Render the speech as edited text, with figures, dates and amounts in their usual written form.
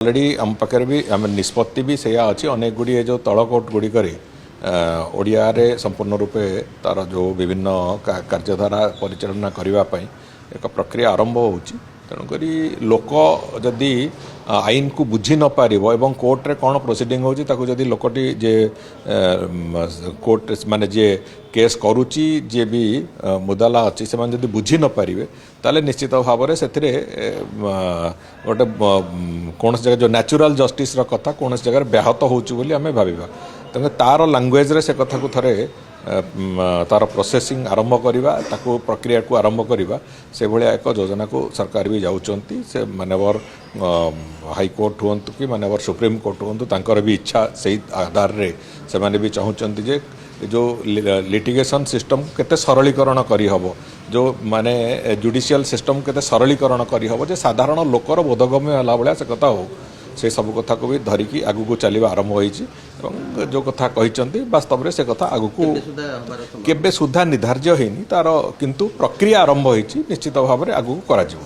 Already आम पाखे भी आम निष्पत्ति भी से अच्छी अनेक गुड़िए जो तलकोट गुड़िक ओडिया संपूर्ण रूपे तार जो विभिन्न कार्यधारा परिचालना करने एक प्रक्रिया आरंभ होची। तेणुक लोक जदि आईन को बुझी न पार एवं कोर्ट रे कौन प्रोसीडिंग होची ताकू जदि लोकटी जे कोर्ट माने जे केस करुची जे भी मुदाला अच्छी से जदि बुझी न पारे ताले निश्चित भाव में से गोटे कौन जगह जो नेचुरल जस्टिस कथा कौन जगह व्याहत होची आम भाविबा। तेणु तार लैंग्वेज रे से कथा को थरे तार प्रोसेसिंग आरंभ करवा ताकू प्रक्रिया को आरंभ करवा से भाया एक योजना को सरकार भी जाऊँच से मानवर हाईकोर्ट हूँ कि मानवर सुप्रीम कोर्ट हूँ तांकर भी इच्छा से आधार रे से माने भी चाहूँगी जे जो लिटिगेशन सिस्टम केते सरलीकरण करहब जो माने जुडिशियल सिस्टम केते सरलीकरण करहब जे साधारण लोकर बोधगम्य होला भाया से कथा हो से सब कथा को भी धरिकी आगु को चलवा आरंभ होईची एवं जो कथा कहिसंती वास्तव में से कथा आगु को केबे सुधा निर्धार्य होइनी तार किंतु प्रक्रिया आरंभ होईची निश्चित भाव में आगु को करा जिवो।